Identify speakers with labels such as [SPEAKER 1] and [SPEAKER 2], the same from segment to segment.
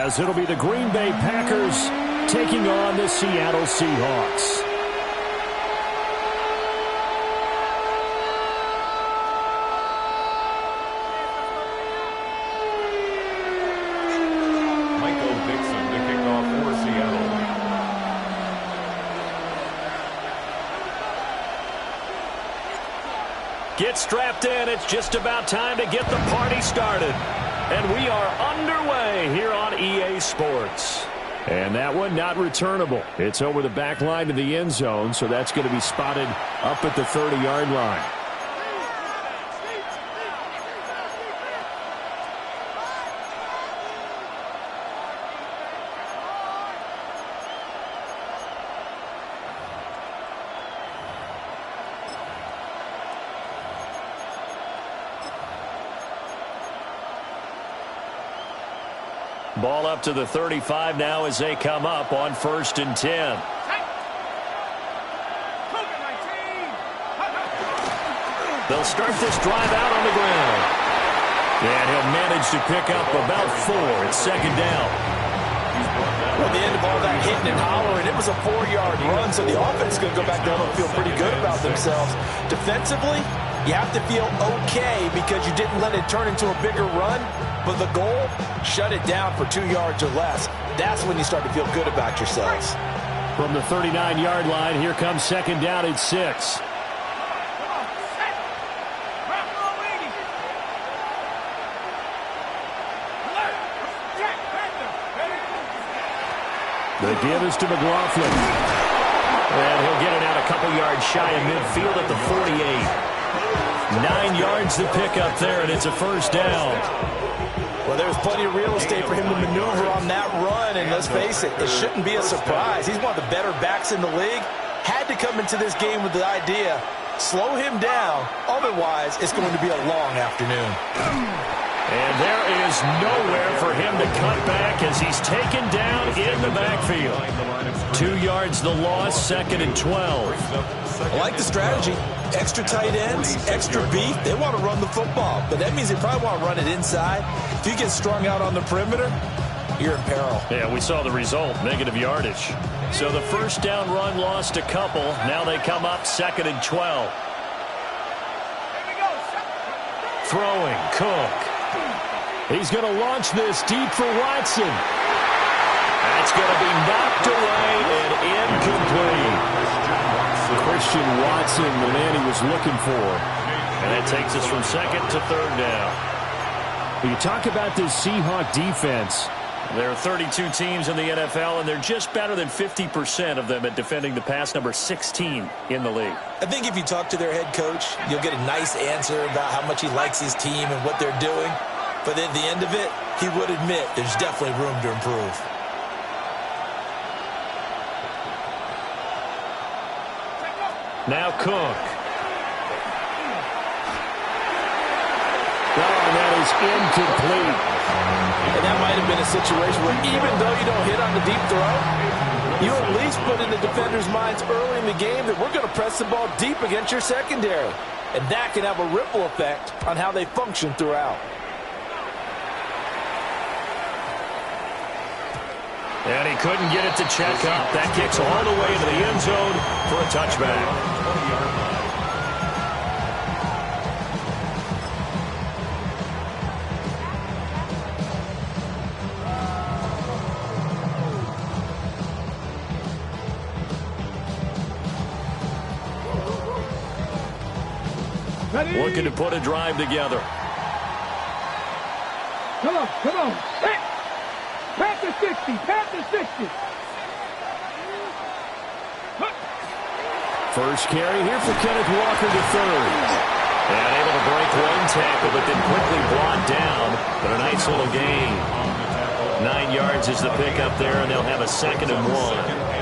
[SPEAKER 1] as it'll be the Green Bay Packers taking on the Seattle Seahawks.
[SPEAKER 2] Michael Dixon to kick off for Seattle.
[SPEAKER 1] Get strapped in. It's just about time to get the party started. And we are underway here on EA Sports. And that one not returnable. It's over the back line to the end zone, so that's going to be spotted up at the 30-yard line. Ball up to the 35 now as they come up on 1st and 10. They'll start this drive out on the ground. And he'll manage to pick up about 4. It's 2nd down.
[SPEAKER 3] Well, the end of all that hitting and hollering, it was a 4-yard run, so the offense is going to go back down and feel pretty good about themselves. Defensively, you have to feel okay because you didn't let it turn into a bigger run. But the goal, shut it down for 2 yards or less. That's when you start to feel good about yourselves.
[SPEAKER 1] From the 39-yard line, here comes 2nd down and 6. The give is to McLaughlin. And he'll get it out a couple yards shy of midfield at the 48. 9 yards to pick up there, and it's a 1st down.
[SPEAKER 3] Well, there's plenty of real estate for him to maneuver on that run, and let's face it, it shouldn't be a surprise. He's one of the better backs in the league. Had to come into this game with the idea, slow him down, otherwise it's going to be a long afternoon.
[SPEAKER 1] And there is nowhere for him to cut back as he's taken down in the backfield. 2 yards the loss, 2nd and 12.
[SPEAKER 3] I like the strategy. Extra tight ends, extra beef. They want to run the football, but that means they probably want to run it inside. If you get strung out on the perimeter, you're in peril.
[SPEAKER 1] Yeah, we saw the result, negative yardage. So the 1st down run lost a couple. Now they come up 2nd and 12. Throwing, Cook. He's going to launch this deep for Watson. That's going to be knocked away and incomplete. Christian Watson, the man he was looking for. And that takes us from 2nd to 3rd down. When you talk about this Seahawk defense, there are 32 teams in the NFL, and they're just better than 50% of them at defending the pass, number 16 in the league.
[SPEAKER 3] I think if you talk to their head coach, you'll get a nice answer about how much he likes his team and what they're doing. But at the end of it, he would admit there's definitely room to improve.
[SPEAKER 1] Now Cook. And that is incomplete.
[SPEAKER 3] And that might have been a situation where even though you don't hit on the deep throw, you at least put in the defender's minds early in the game that we're going to press the ball deep against your secondary. And that can have a ripple effect on how they function throughout.
[SPEAKER 1] And he couldn't get it to check up. That kicks all the way into the end zone for a touchback. Looking to put a drive together.
[SPEAKER 4] Come on. Panther 60.
[SPEAKER 1] First carry here for Kenneth Walker III. And able to break one tackle, but then quickly brought down. But a nice little gain. 9 yards is the pickup there, and they'll have a 2nd and 1.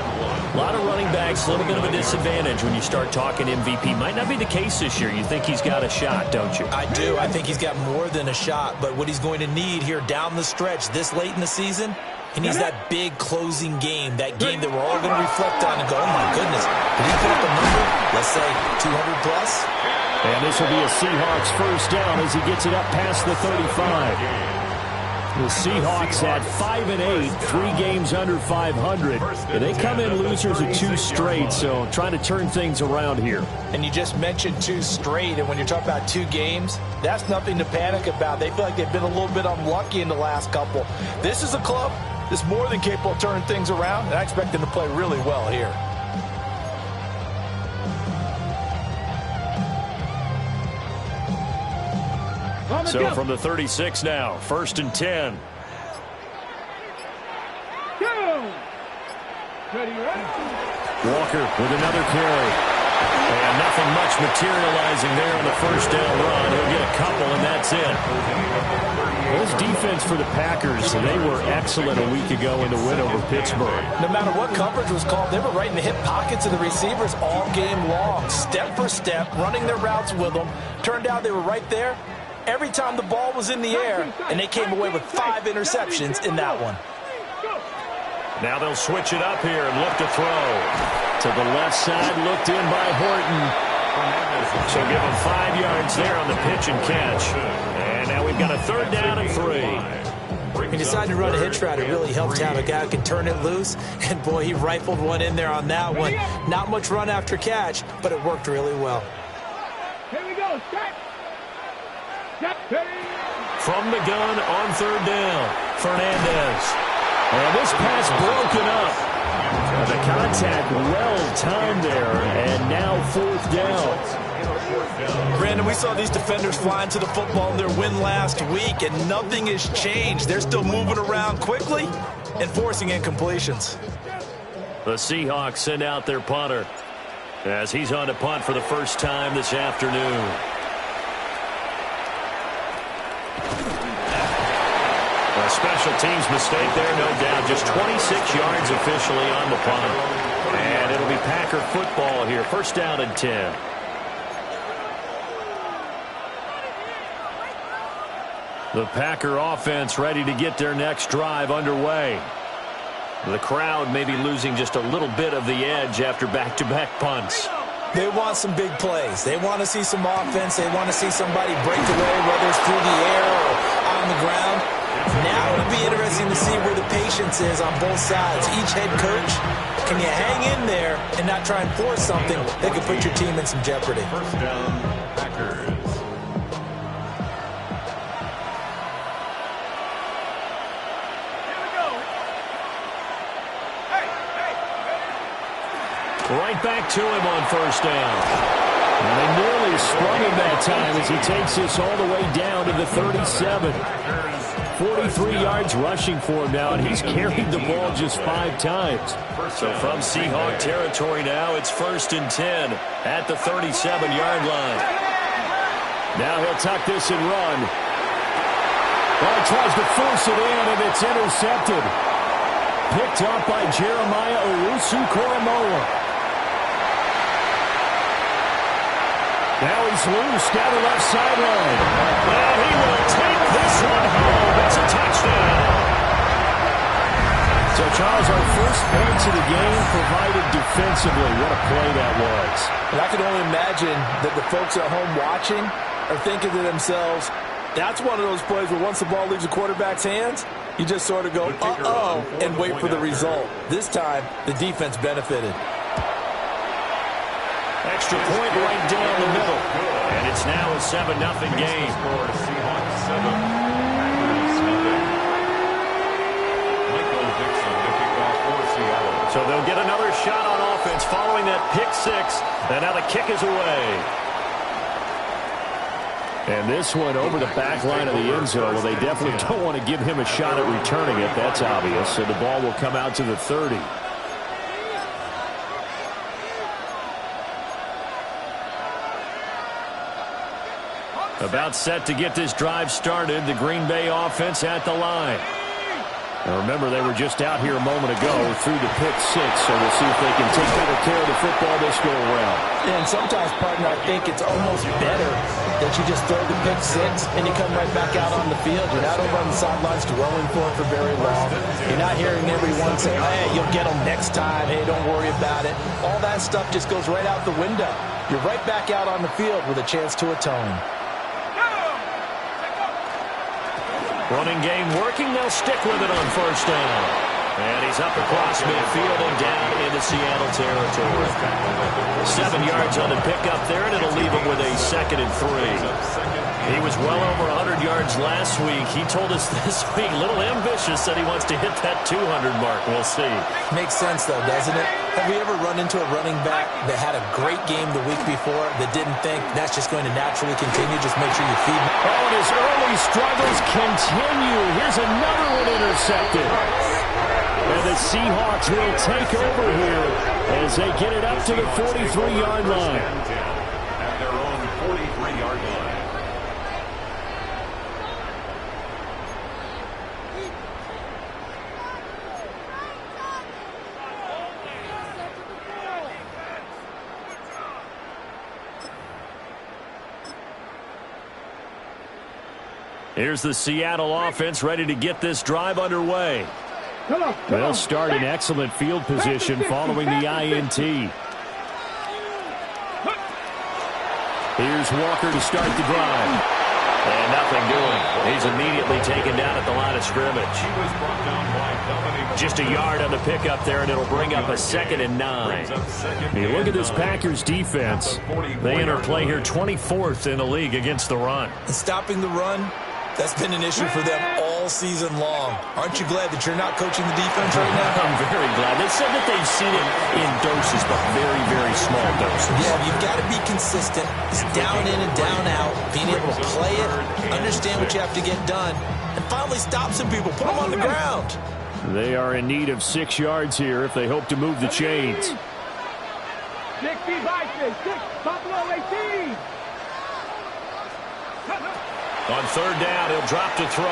[SPEAKER 1] A lot of running backs, a little bit of a disadvantage when you start talking MVP. Might not be the case this year. You think he's got a shot, don't you?
[SPEAKER 3] I do. I think he's got more than a shot. But what he's going to need here down the stretch this late in the season, he needs that big closing game, that game that we're all going to reflect on and go, oh, my goodness, did he put up a number, let's say, 200 plus?
[SPEAKER 1] And this will be a Seahawks 1st down as he gets it up past the 35. The Seahawks at 5-8, 3 games under 500. And they come in losers of 2 straight, so trying to turn things around here.
[SPEAKER 3] And you just mentioned 2 straight, and when you're talking about 2 games, that's nothing to panic about. They feel like they've been a little bit unlucky in the last couple. This is a club that's more than capable of turning things around, and I expect them to play really well here.
[SPEAKER 1] So from the 36 now, 1st and 10. Walker with another carry. And nothing much materializing there on the first down run. He'll get a couple, and that's it. This defense for the Packers, they were excellent a week ago in the win over Pittsburgh.
[SPEAKER 3] No matter what coverage was called, they were right in the hip pockets of the receivers all game long, step for step, running their routes with them. Turned out they were right there every time the ball was in the air, and they came away with 5 interceptions in that one.
[SPEAKER 1] Now they'll switch it up here and look to throw. To the left side, looked in by Horton. So give him 5 yards there on the pitch and catch. And now we've got a 3rd down and 3.
[SPEAKER 3] He decided to run a hitch route. It really helped to have a guy who can turn it loose. And, boy, he rifled one in there on that one. Not much run after catch, but it worked really well.
[SPEAKER 4] Here we go.
[SPEAKER 1] From the gun on 3rd down, Fernandez. And this pass broken up. The contact well-timed there, and now 4th down.
[SPEAKER 3] Brandon, we saw these defenders flying to the football in their win last week, and nothing has changed. They're still moving around quickly and forcing incompletions.
[SPEAKER 1] The Seahawks send out their punter as he's on to punt for the first time this afternoon. A special teams mistake there, no doubt. Just 26 yards officially on the punt. And it'll be Packer football here. 1st down and 10. The Packer offense ready to get their next drive underway. The crowd may be losing just a little bit of the edge after back-to-back punts.
[SPEAKER 3] They want some big plays. They want to see some offense. They want to see somebody break away, whether it's through the air or on the ground. Now it'll be interesting to see where the patience is on both sides. Each head coach, can you hang in there and not try and force something that could put your team in some jeopardy?
[SPEAKER 2] 1st down, Packers.
[SPEAKER 1] Right back to him on 1st down. And they nearly sprung him that time as he takes this all the way down to the 37. 43 yards rushing for him now, and he's carried the ball just 5 times. So from Seahawk territory now, it's 1st and 10 at the 37-yard line. Now he'll tuck this and run. Well, he tries to force it in, and it's intercepted. Picked up by Jeremiah Owusu-Koramoah. Now he's loose down the left sideline. And he will take this one home. It's a touchdown. So, Charles, our first points of the game provided defensively. What a play that was.
[SPEAKER 3] And I can only imagine that the folks at home watching are thinking to themselves, that's one of those plays where once the ball leaves the quarterback's hands, you just sort of go, uh-oh, and wait for the result. This time, the defense benefited.
[SPEAKER 1] Extra point right down the middle. And it's now a 7-0 game.
[SPEAKER 2] Seahawks 7, Packers 0. Michael Dixon to kick off for Seattle.
[SPEAKER 1] So they'll get another shot on offense following that pick 6. And now the kick is away. And this one over the back line of the end zone. Well, they definitely don't want to give him a shot at returning it. That's obvious. So the ball will come out to the 30. About set to get this drive started. The Green Bay offense at the line. And remember, they were just out here a moment ago through the pick 6, so we'll see if they can take better care of the football this go around.
[SPEAKER 3] And sometimes, partner, I think it's almost better that you just throw the pick 6 and you come right back out on the field. You're not over on the sidelines dwelling for it for very long. You're not hearing everyone say, hey, you'll get them next time. Hey, don't worry about it. All that stuff just goes right out the window. You're right back out on the field with a chance to atone.
[SPEAKER 1] Running game working. They'll stick with it on first down. And he's up across midfield and down into Seattle territory. 7 yards on the pickup there, and it'll leave him with a 2nd and 3. He was well over 100 yards last week. He told us this week, a little ambitious, that he wants to hit that 200 mark. We'll see.
[SPEAKER 3] Makes sense, though, doesn't it? Have we ever run into a running back that had a great game the week before that didn't think that's just going to naturally continue? Just make sure you feed him.
[SPEAKER 1] Oh, and his early struggles continue. Here's another one intercepted. And the Seahawks will take over here as they get it up to the 43-yard line.
[SPEAKER 2] At their own 43-yard line.
[SPEAKER 1] Here's the Seattle offense ready to get this drive underway. They'll start in excellent field position following the INT. Here's Walker to start the drive. And nothing doing. He's immediately taken down at the line of scrimmage. Just a yard on the pickup there, and it'll bring up a 2nd and 9. Hey, look at this Packers defense. They enter play here 24th in the league against the run.
[SPEAKER 3] And stopping the run, that's been an issue for them all season long. Aren't you glad that you're not coaching the defense right now?
[SPEAKER 1] I'm very glad. They said that they've seen it in doses, but very, very small doses.
[SPEAKER 3] Yeah, you've got to be consistent. It's down in and down out. Being able to play it, understand what you have to get done, and finally stop some people. Put them on the ground.
[SPEAKER 1] They are in need of 6 yards here if they hope to move the chains.
[SPEAKER 4] 6 Buffalo 18.
[SPEAKER 1] On 3rd down, he'll drop to throw.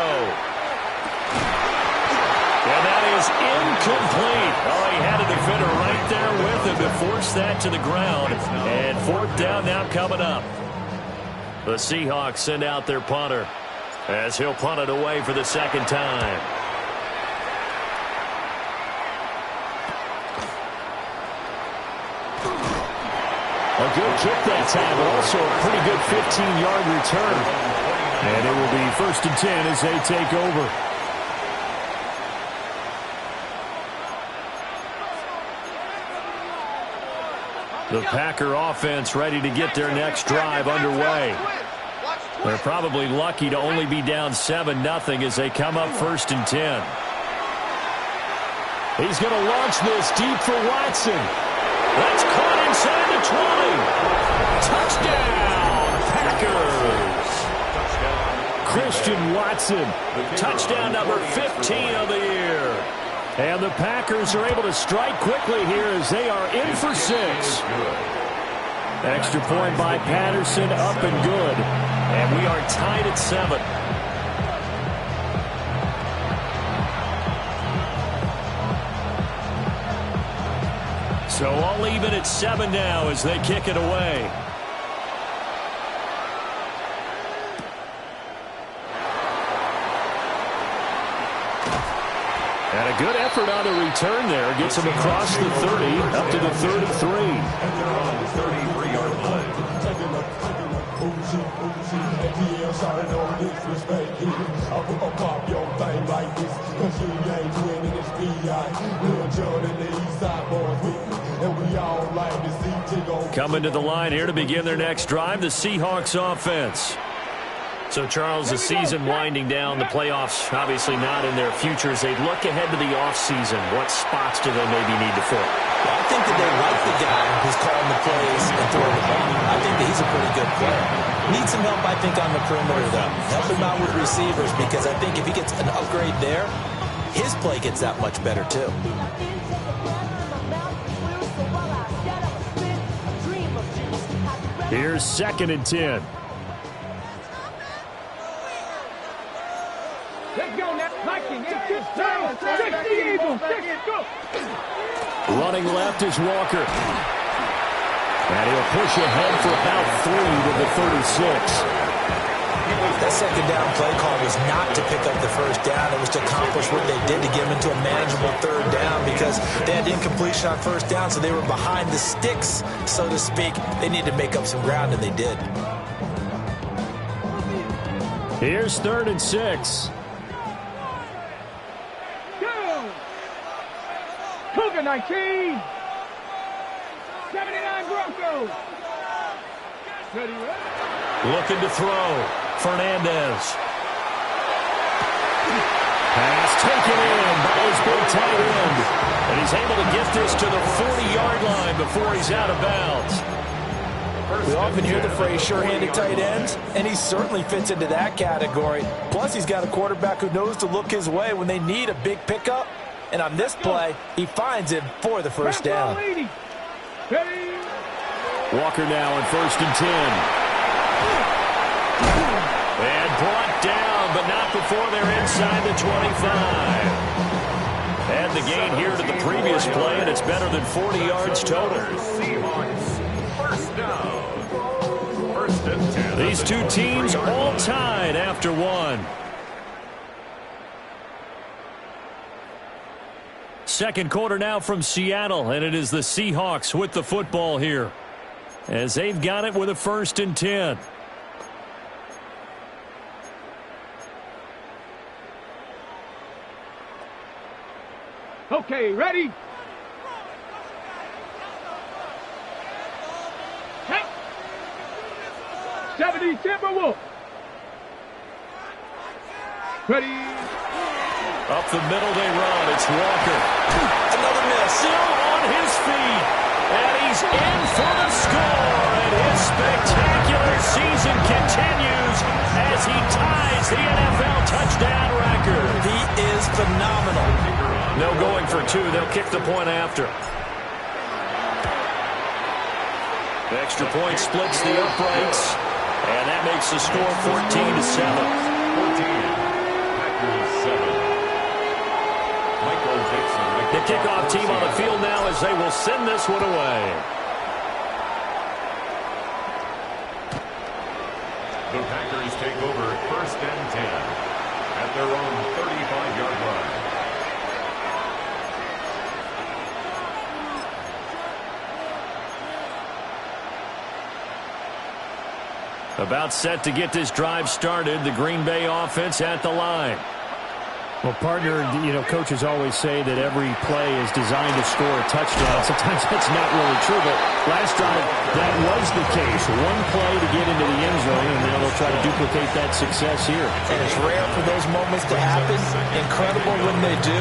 [SPEAKER 1] And that is incomplete. Oh, he had a defender right there with him to force that to the ground. And 4th down now coming up. The Seahawks send out their punter as he'll punt it away for the 2nd time. A good kick that time, but also a pretty good 15-yard return. And it will be 1st and 10 as they take over. The Packer offense ready to get their next drive underway. They're probably lucky to only be down 7-0 as they come up 1st and 10. He's going to launch this deep for Watson. That's caught inside the 20. Touchdown, Packers. Christian Watson, touchdown number 15 of the year. And the Packers are able to strike quickly here as they are in for 6. Extra point by Patterson, up and good. And we are tied at 7. So all even at 7 now as they kick it away. And a good effort on the return there. Gets him across the 30, up to the 33. Coming to the line here to begin their next drive, the Seahawks offense. So, Charles, the season winding down, the playoffs obviously not in their futures. They look ahead to the offseason. What spots do they maybe need to fill?
[SPEAKER 3] Well, I think that they like the guy who's calling the plays and throwing the ball. I think that he's a pretty good player. Needs some help, I think, on the perimeter, though. Help him out with receivers, because I think if he gets an upgrade there, his play gets that much better, too.
[SPEAKER 1] Here's 2nd and 10.
[SPEAKER 4] Let's go now. Viking, it's this time. 60 Eagles. Go.
[SPEAKER 1] Running left is Walker. And he'll push ahead for about 3 to the 36.
[SPEAKER 3] That 2nd down play call was not to pick up the 1st down. It was to accomplish what they did to get them into a manageable 3rd down, because they had incompletion on 1st down, so they were behind the sticks, so to speak. They needed to make up some ground, and they did.
[SPEAKER 1] Here's 3rd and 6.
[SPEAKER 4] Cougar 19. 79 Broncos. Ready, ready.
[SPEAKER 1] Looking to throw. Fernandez. Pass taken in by his big tight end. And he's able to get this to the 40-yard line before he's out of bounds.
[SPEAKER 3] We often hear the phrase sure-handed tight ends, and he certainly fits into that category. Plus, he's got a quarterback who knows to look his way when they need a big pickup. And on this play, he finds him for the first down.
[SPEAKER 1] Walker now on 1st and 10. And brought down, but not before they're inside the 25. And the gain here to the previous play, and it's better than 40 yards total.
[SPEAKER 2] First down. 1st and 10.
[SPEAKER 1] These two teams all tied after one. Second quarter now from Seattle, and it is the Seahawks with the football here, as they've got it with a 1st and 10.
[SPEAKER 4] Okay, ready? Hey. 70 Timberwolf. Ready?
[SPEAKER 1] Up the middle they run. It's Walker.
[SPEAKER 3] Another miss.
[SPEAKER 1] Still on his feet. And he's in for the score. And his spectacular season continues as he ties the NFL touchdown record.
[SPEAKER 3] He is phenomenal.
[SPEAKER 1] No going for two. They'll kick the point after. The extra point splits the uprights. And that makes the score 14-7.
[SPEAKER 2] 14.
[SPEAKER 1] The kickoff team on the field now as they will send this one away.
[SPEAKER 2] The Packers take over 1st and 10 at their own 35-yard line.
[SPEAKER 1] About set to get this drive started. The Green Bay offense at the line.
[SPEAKER 5] Well, partner, coaches always say that every play is designed to score a touchdown. Sometimes that's not really true, but last drive, that was the case. One play to get into the end zone, and now they'll try to duplicate that success here.
[SPEAKER 3] And it's rare for those moments to happen. Incredible when they do.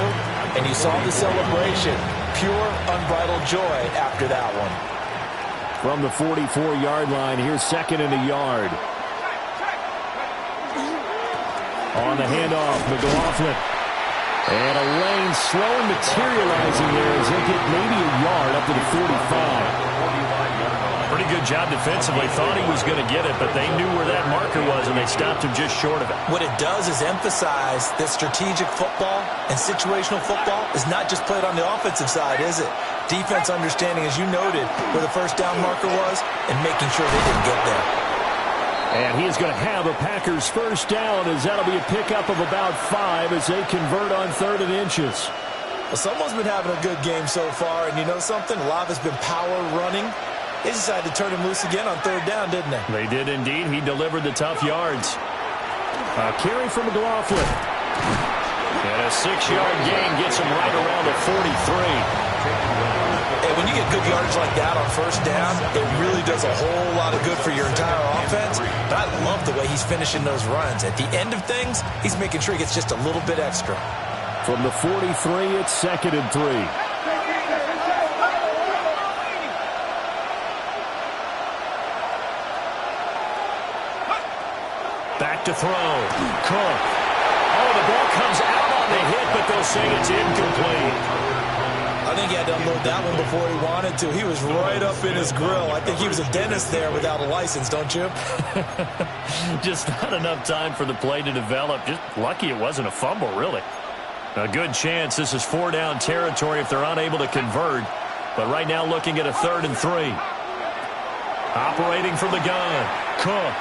[SPEAKER 3] And you saw the celebration. Pure, unbridled joy after that one.
[SPEAKER 1] From the 44-yard line, here's 2nd and a yard. On the handoff, McLaughlin. And a lane slow and materializing there as he'll get maybe a yard up to the 45. Pretty good job defensively. Thought he was going to get it, but they knew where that marker was, and they stopped him just short of it.
[SPEAKER 3] What it does is emphasize that strategic football and situational football is not just played on the offensive side, is it? Defense understanding, as you noted, where the first down marker was and making sure they didn't get there.
[SPEAKER 1] And he is going to have a Packers first down, as that'll be a pickup of about 5 as they convert on 3rd and inches.
[SPEAKER 3] Well, someone's been having a good game so far, and you know something? A lot has been power running. They decided to turn him loose again on 3rd down, didn't they?
[SPEAKER 1] They did indeed. He delivered the tough yards. A carry from McLaughlin. And a 6-yard gain gets him right around the 43.
[SPEAKER 3] And when you get good yardage like that on 1st down, it really does a whole lot of good for your entire offense. But I love the way he's finishing those runs. At the end of things, he's making sure he gets just a little bit extra.
[SPEAKER 1] From the 43, it's 2nd and 3. Back to throw. Cook. Oh, the ball comes out on the hit, but they'll say it's incomplete.
[SPEAKER 3] I think he had to unload that one before he wanted to. He was right up in his grill. I think he was a dentist there without a license, don't you?
[SPEAKER 1] Just not enough time for the play to develop. Just lucky it wasn't a fumble, really. A good chance this is 4-down territory if they're unable to convert. But right now looking at a 3rd and 3. Operating from the gun. Cook.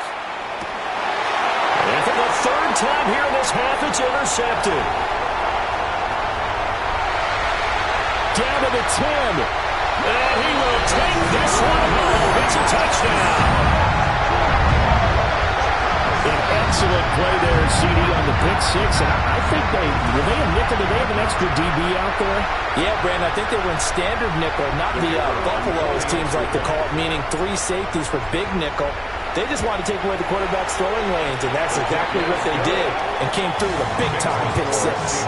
[SPEAKER 1] And for the 3rd time here in this half, it's intercepted. Down to the 10. And he will take this one home. It's a touchdown. An
[SPEAKER 5] Excellent play there, CD, on the pick six. And I think were they a nickel? Did they have an extra DB out there?
[SPEAKER 3] Yeah, Brandon, I think they were in standard nickel, not the Buffalo, as teams like to call it, meaning 3 safeties for big nickel. They just wanted to take away the quarterback's throwing lanes, and that's exactly what they did, and came through with a big-time pick six.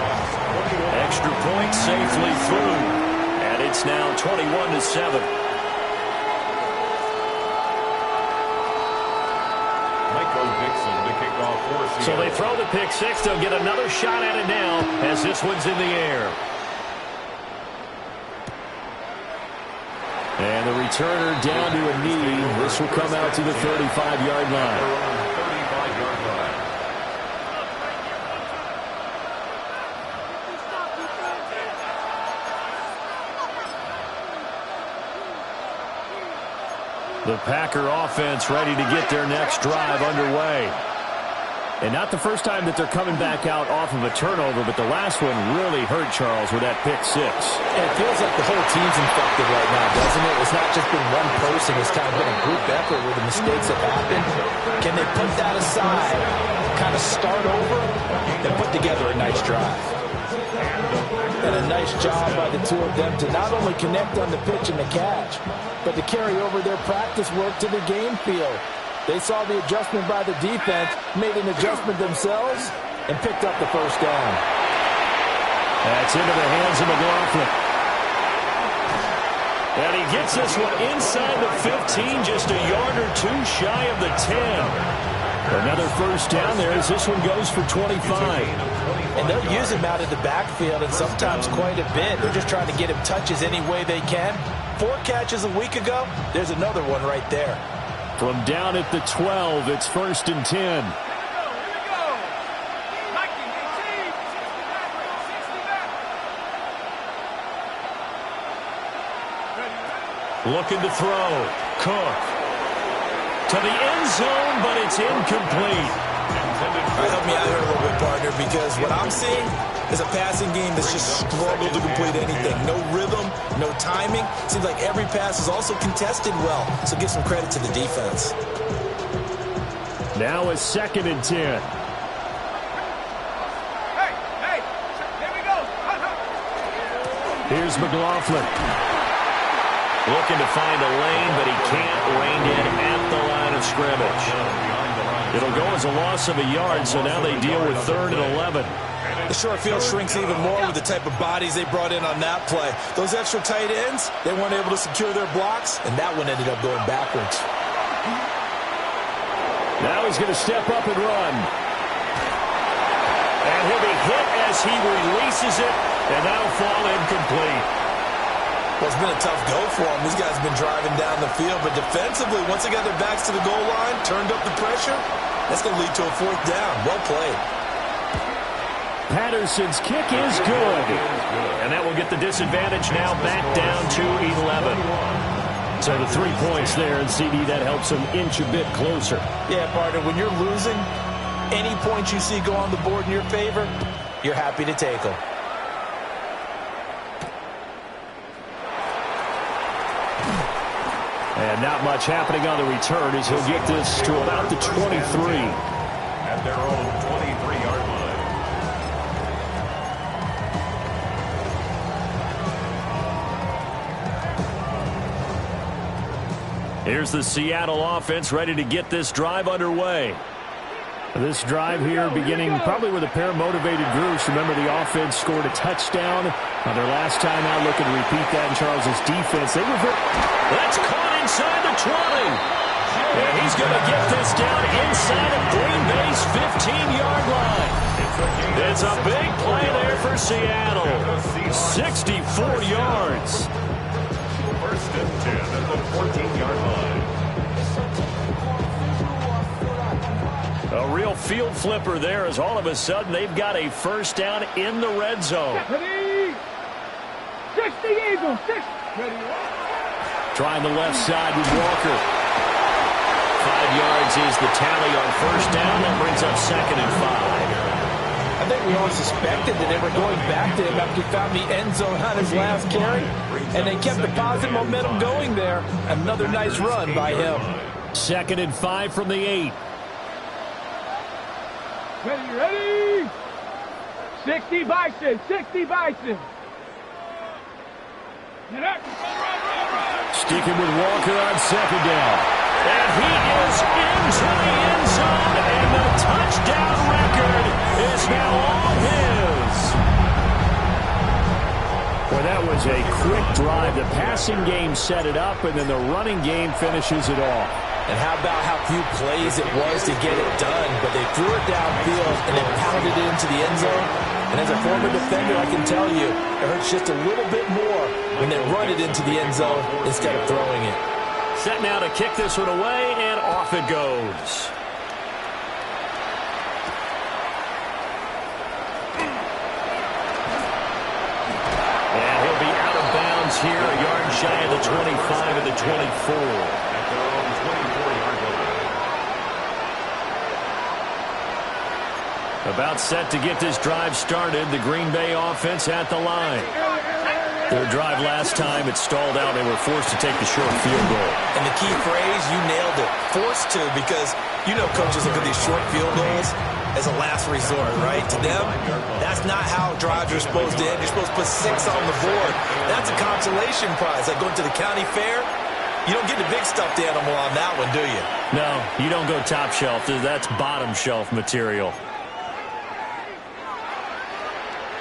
[SPEAKER 1] Extra point safely through, and it's now 21-7. So they throw the pick six. They'll get another shot at it now as this one's in the air. And the returner down to a knee. This will come out to the 35-yard line. The Packer offense ready to get their next drive underway. And not the first time that they're coming back out off of a turnover, but the last one really hurt Charles with that pick six.
[SPEAKER 3] And it feels like the whole team's infected right now, doesn't it? It's not just been one person. It's kind of been a group effort where the mistakes have happened. Can they put that aside, kind of start over, and put together a nice drive? And a nice job by the two of them to not only connect on the pitch and the catch, but to carry over their practice work to the game field. They saw the adjustment by the defense, made an adjustment themselves, and picked up the first down.
[SPEAKER 1] That's into the hands of McLaughlin. And he gets this one inside the 15, just a yard or two shy of the 10. Another first down there as this one goes for 25.
[SPEAKER 3] And they'll use him out of the backfield, and sometimes quite a bit. They're just trying to get him touches any way they can. 4 catches a week ago, there's another one right there.
[SPEAKER 5] From down at the 12, it's 1st and 10.
[SPEAKER 1] Looking to throw. Cook. To the end zone, but it's incomplete.
[SPEAKER 3] Help me out here a little bit, partner, because what I'm seeing is a passing game that's just struggled to complete anything. No rhythm, no timing. Seems like every pass is also contested well, so give some credit to the defense.
[SPEAKER 5] Now it's 2nd and 10.
[SPEAKER 4] Hey, here we go.
[SPEAKER 5] Here's McLaughlin.
[SPEAKER 1] Looking to find a lane, but he can't rein in at the line of scrimmage. It'll go as a loss of a yard, so now they deal with 3rd and 11.
[SPEAKER 3] The short field shrinks even more with the type of bodies they brought in on that play. Those extra tight ends, they weren't able to secure their blocks, and that one ended up going backwards.
[SPEAKER 5] Now he's going to step up and run.
[SPEAKER 1] And he'll be hit as he releases it, and that'll fall incomplete.
[SPEAKER 3] Well, it's been a tough go for them. These guys have been driving down the field, but defensively, once they got their backs to the goal line, turned up the pressure, that's going to lead to a 4th down. Well played.
[SPEAKER 5] Patterson's kick is good.
[SPEAKER 1] And that will get the disadvantage now back down to 11.
[SPEAKER 5] So the 3 points there, and CD, that helps them inch a bit closer.
[SPEAKER 3] Yeah, partner, when you're losing, any points you see go on the board in your favor, you're happy to take them.
[SPEAKER 5] And not much happening on the return as he'll get this to about the 23.
[SPEAKER 2] At their own 23-yard line.
[SPEAKER 1] Here's the Seattle offense ready to get this drive underway.
[SPEAKER 5] This drive here beginning probably with a pair of motivated groups. Remember, the offense scored a touchdown on their last time out. Looking to repeat that in Charles's defense. They were
[SPEAKER 1] That's caught inside the 20. And he's going to get this down inside of Green Bay's 15-yard line. It's a big play there for Seattle. 64 yards.
[SPEAKER 2] 1st and 10 at the 14-yard line.
[SPEAKER 1] A real field flipper there as all of a sudden they've got a first down in the red zone.
[SPEAKER 4] Ready? 60 Eagles. 6. Ready?
[SPEAKER 5] trying the left side with Walker.
[SPEAKER 1] 5 yards is the tally on first down. That brings up 2nd and 5.
[SPEAKER 3] I think we all suspected that they were going back to him after he found the end zone on his last carry, and they kept the positive momentum going there. Another nice run by him.
[SPEAKER 5] 2nd and 5 from the 8.
[SPEAKER 4] Ready? 60 Bison, 60 Bison.
[SPEAKER 1] Sticking with Walker on second down. And he is into the end zone, and the touchdown record is now all his.
[SPEAKER 5] Well, that was a quick drive. The passing game set it up, and then the running game finishes it off.
[SPEAKER 3] And how about how few plays it was to get it done, but they threw it downfield and then pounded it into the end zone. And as a former defender, I can tell you, it hurts just a little bit more when they run it into the end zone instead of throwing it.
[SPEAKER 1] Set now to kick this one away, and off it goes. And he'll be out of bounds here, a yard shy of the 25 of the 24. About set to get this drive started. The Green Bay offense at the line. Their drive last time, it stalled out. They were forced to take the short field goal.
[SPEAKER 3] And the key phrase, you nailed it. Forced to, because you know coaches look at these short field goals as a last resort, right? To them, that's not how drives are supposed to end. You're supposed to put 6 on the board. That's a consolation prize. Like going to the county fair, you don't get the big stuffed animal on that one, do you?
[SPEAKER 1] No, you don't go top shelf. That's bottom shelf material.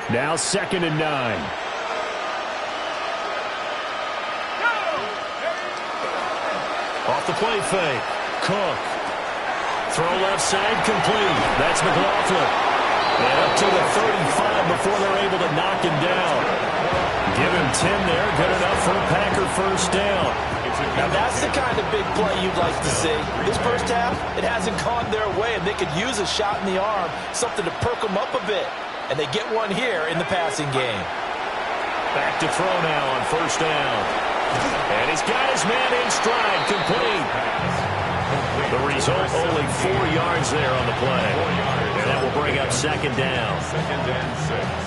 [SPEAKER 5] Now 2nd and 9.
[SPEAKER 1] Off the play fake. Cook. Throw left side complete. That's McLaughlin. And up to the 35 before they're able to knock him down. Give him 10 there. Good enough for a Packer first down.
[SPEAKER 3] Now that's the kind of big play you'd like to see. This first half, it hasn't gone their way, and they could use a shot in the arm, something to perk them up a bit. And they get one here in the passing game.
[SPEAKER 1] Back to throw now on first down. And he's got his man in stride, complete. The result, only 4 yards there on the play. And that will bring up 2nd down.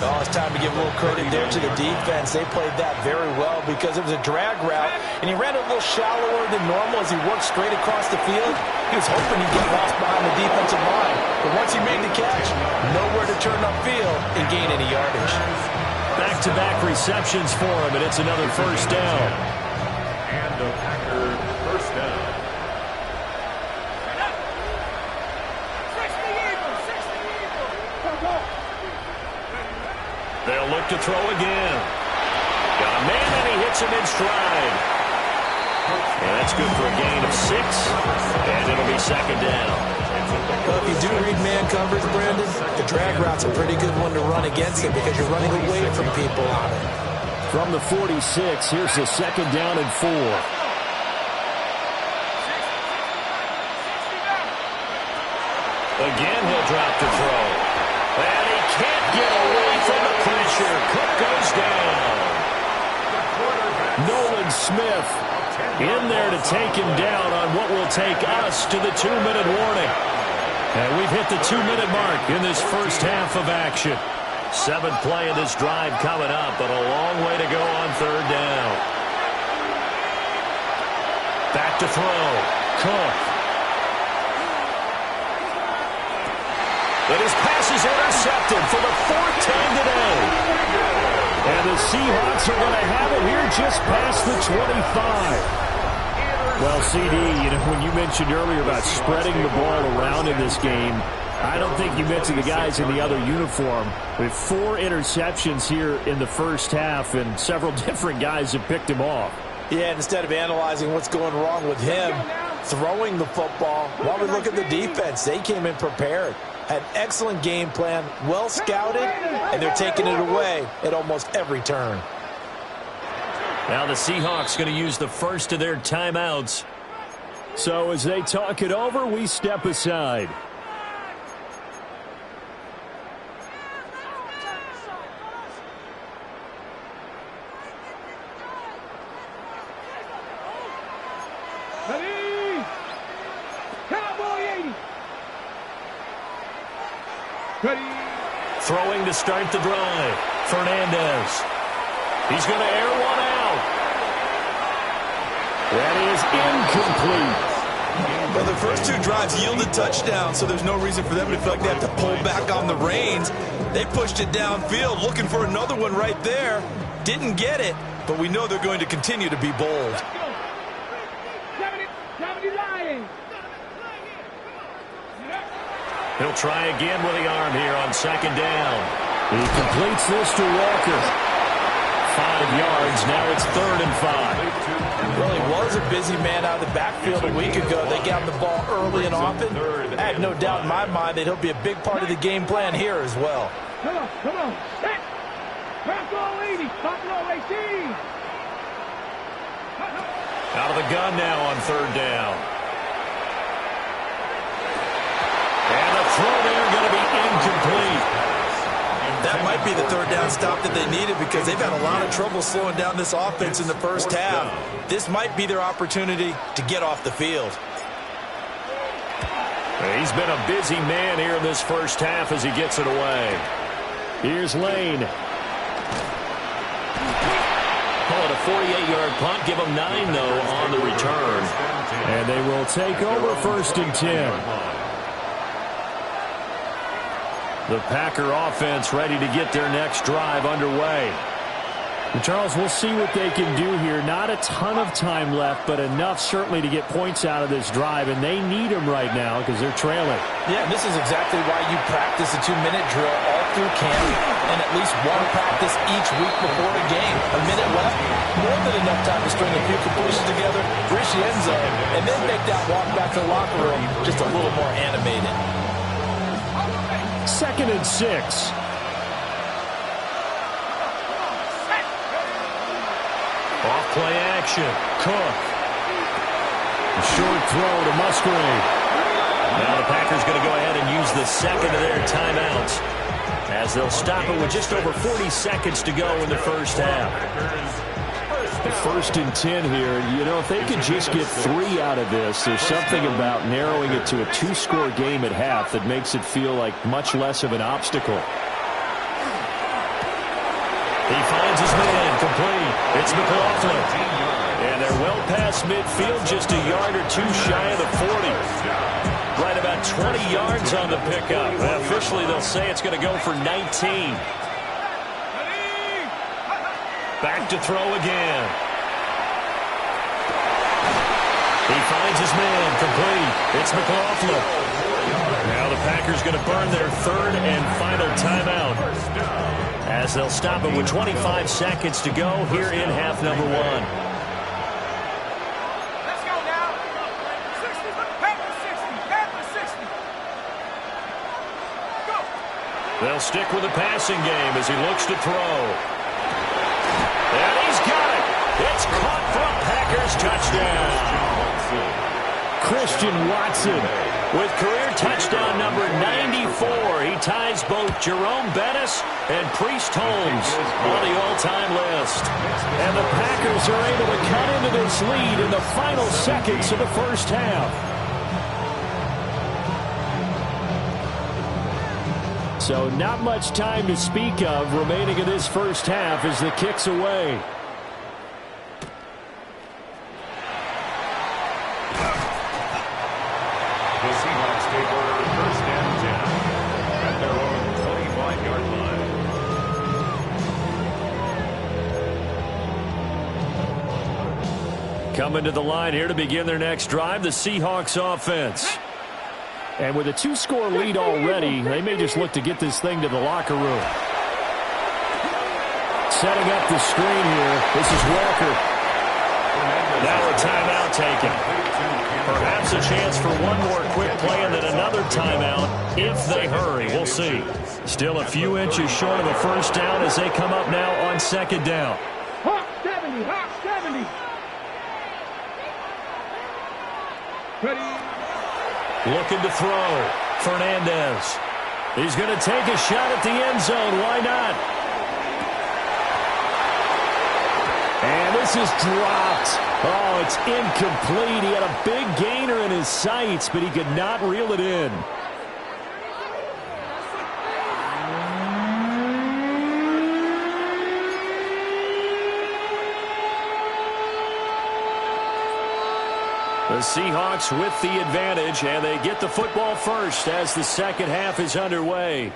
[SPEAKER 3] Oh, it's time to give a little credit there to the defense. They played that very well because it was a drag route, and he ran it a little shallower than normal as he worked straight across the field. He was hoping he'd get lost behind the defensive line. But once he made the catch, nowhere to turn upfield and gain any yardage.
[SPEAKER 1] Back-to-back receptions for him, and it's another first down.
[SPEAKER 2] And the Packer first down.
[SPEAKER 1] They'll look to throw again. Got a man, and he hits him in stride. And that's good for a gain of 6, and it'll be 2nd down.
[SPEAKER 3] Well, if you do read man coverage, Brandon, the drag route's a pretty good one to run against it because you're running away from people on it.
[SPEAKER 5] From the 46, here's the 2nd down and 4.
[SPEAKER 1] Again, he'll drop to throw. And he can't get away from the pressure. Cook goes down. Nolan Smith in there to take him down on what will take us to the 2-minute warning. And we've hit the 2-minute mark in this first half of action. 7th play of this drive coming up, but a long way to go on 3rd down. Back to throw. Cook. And his pass is intercepted for the 4th time today. And the Seahawks are going to have it here just past the 25.
[SPEAKER 5] Well, CD, when you mentioned earlier about spreading the ball around in this game, I don't think you mentioned the guys in the other uniform. With 4 interceptions here in the first half, and several different guys have picked him off.
[SPEAKER 3] Yeah, and instead of analyzing what's going wrong with him, throwing the football, while we look at the defense, they came in prepared. Had an excellent game plan, well scouted, and they're taking it away at almost every turn.
[SPEAKER 1] Now the Seahawks going to use the first of their timeouts.
[SPEAKER 5] So as they talk it over, we step aside.
[SPEAKER 4] Ready? Cowboy 80. Ready?
[SPEAKER 1] Throwing to start the drive. Fernandez. He's going to air one out.
[SPEAKER 5] That is incomplete.
[SPEAKER 3] Well, the first two drives yielded touchdowns, so there's no reason for them to feel like they have to pull back on the reins. They pushed it downfield, looking for another one right there. Didn't get it, but we know they're going to continue to be bold.
[SPEAKER 4] 70 Lions.
[SPEAKER 1] He'll try again with the arm here on second down.
[SPEAKER 5] He completes this to Walker.
[SPEAKER 1] 5 yards. Now it's 3rd and 5.
[SPEAKER 3] Well, he was a busy man out of the backfield a week ago. They got him the ball early and often. I have no doubt in my mind that he'll be a big part of the game plan here as well.
[SPEAKER 4] Come on. Set. Back row 80. Top row 18.
[SPEAKER 1] Out of the gun now on 3rd down. And the throw there going to be incomplete.
[SPEAKER 3] That might be the 3rd down stop that they needed because they've had a lot of trouble slowing down this offense in the first half. This might be their opportunity to get off the field.
[SPEAKER 1] He's been a busy man here in this first half as he gets it away.
[SPEAKER 5] Here's Lane.
[SPEAKER 1] Call it a 48-yard punt. Give them 9, though, on the return.
[SPEAKER 5] And they will take over 1st and 10. The Packer offense ready to get their next drive underway. And Charles, we'll see what they can do here. Not a ton of time left, but enough certainly to get points out of this drive, and they need them right now because they're trailing.
[SPEAKER 3] Yeah, this is exactly why you practice a 2-minute drill all through camp and at least one practice each week before a game. A minute left, more than enough time to string a few completions together, reach the end zone, and then make that walk back to the locker room just a little more animated.
[SPEAKER 5] 2nd and 6.
[SPEAKER 1] Off play action. Cook.
[SPEAKER 5] A short throw to Musgrave.
[SPEAKER 1] Now the Packers going to go ahead and use the second of their timeouts as they'll stop it with just over 40 seconds to go in the first half.
[SPEAKER 5] 1st and 10 here. You know, if they could just get 3 out of this, there's something about narrowing it to a 2-score game at half that makes it feel like much less of an obstacle.
[SPEAKER 1] He finds his man complete. It's McLaughlin. And they're well past midfield, just a yard or 2 shy of the 40. Right about 20 yards on the pickup. Officially, they'll say it's going to go for 19. Back to throw again. He finds his man complete. It's McLaughlin. Now the Packers going to burn their 3rd and final timeout as they'll stop it with 25 seconds to go here in half number 1.
[SPEAKER 4] Let's go now. 60. Panther 60. Go.
[SPEAKER 1] They'll stick with the passing game as he looks to throw. And he's got it. It's caught for a Packers touchdown.
[SPEAKER 5] Christian Watson
[SPEAKER 1] with career touchdown number 94. He ties both Jerome Bettis and Priest Holmes on the all-time list.
[SPEAKER 5] And the Packers are able to cut into this lead in the final seconds of the first half. So not much time to speak of remaining in this first half as the kick's away.
[SPEAKER 2] The Seahawks take over 1st and 10 at their own 25-yard line.
[SPEAKER 1] Coming to the line here to begin their next drive, the Seahawks offense.
[SPEAKER 5] And with a 2-score lead already, they may just look to get this thing to the locker room. Setting up the screen here, this is Walker.
[SPEAKER 1] Now a timeout taken. Perhaps a chance for one more quick play and then another timeout if they hurry. We'll see. Still a few inches short of a 1st down as they come up now on 2nd down.
[SPEAKER 4] Hawk 70. Ready.
[SPEAKER 1] Looking to throw. Fernandez. He's going to take a shot at the end zone. Why not?
[SPEAKER 5] And this is dropped. Oh, it's incomplete. He had a big gainer in his sights, but he could not reel it in.
[SPEAKER 1] The Seahawks with the advantage, and they get the football first as the second half is underway.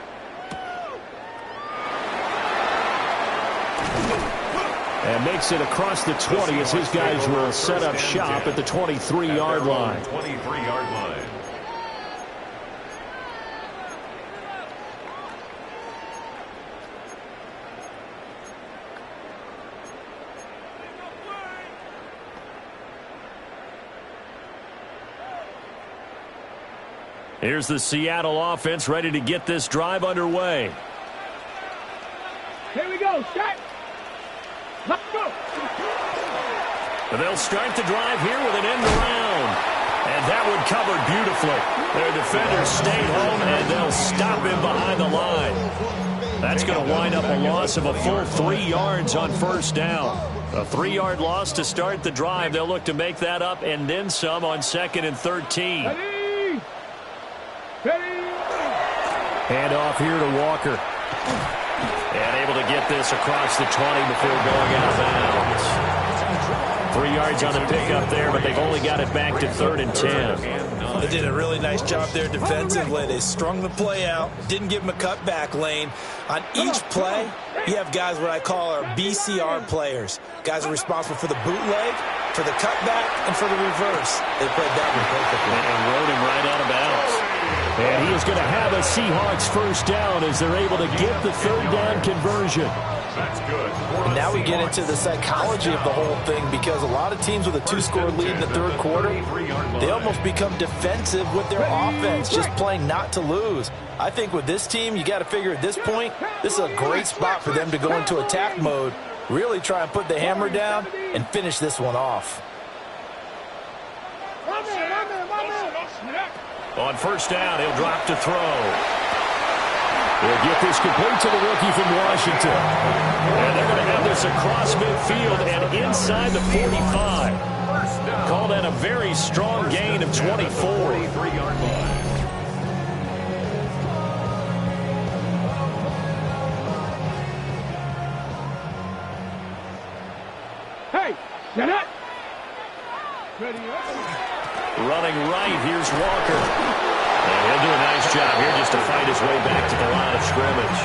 [SPEAKER 1] And makes it across the 20 as his guys will set up shop at the 23-yard line.
[SPEAKER 2] 23-yard line.
[SPEAKER 1] Here's the Seattle offense ready to get this drive underway.
[SPEAKER 4] Here we go. Set. Let's go.
[SPEAKER 1] And they'll start the drive here with an end around. And that one covered beautifully. Their defenders stayed home, and they'll stop him behind the line. That's going to wind up a loss of a full 3 yards on first down. A 3-yard loss to start the drive. They'll look to make that up and then some on 2nd and 13.
[SPEAKER 5] Hand off here to Walker.
[SPEAKER 1] And able to get this across the 20 before going out of bounds. 3 yards on the pickup there, but they've only got it back to 3rd and 10.
[SPEAKER 3] They did a really nice job there defensively. They strung the play out, didn't give him a cutback lane. On each play, you have guys what I call our BCR players. Guys are responsible for the bootleg, for the cutback, and for the reverse. They played that one perfectly.
[SPEAKER 1] And rode him right out of bounds.
[SPEAKER 5] And he is going to have a Seahawks first down as they're able to get the 3rd down conversion.
[SPEAKER 2] That's good.
[SPEAKER 3] And now we get into the psychology of the whole thing, because a lot of teams with a 2-score lead in the 3rd quarter, they almost become defensive with their offense, just playing not to lose. I think with this team, you got to figure at this point, this is a great spot for them to go into attack mode, really try and put the hammer down and finish this one off.
[SPEAKER 1] On first down, he'll drop to throw. He'll get this complete to the rookie from Washington. And they're going to have this across midfield and inside the 45. Call that a very strong gain of 24.
[SPEAKER 2] 3-yard line.
[SPEAKER 4] Hey, set up. Ready up.
[SPEAKER 1] Running right, here's Walker. And he'll do a nice job here just to fight his way back to the line of scrimmage.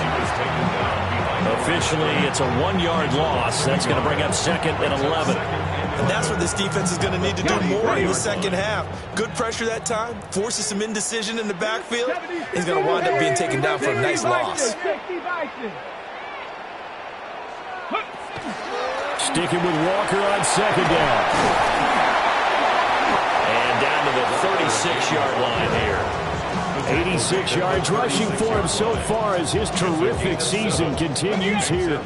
[SPEAKER 1] Officially, it's a 1-yard loss. That's going to bring up 2nd and 11.
[SPEAKER 3] And that's what this defense is going to need to do more in the second half. Good pressure that time, forces some indecision in the backfield. He's going to wind up being taken down for a nice loss.
[SPEAKER 5] Sticking with Walker on 2nd down.
[SPEAKER 1] And down to the 36-yard line here.
[SPEAKER 5] 86 yards rushing for him so far as his terrific season continues here.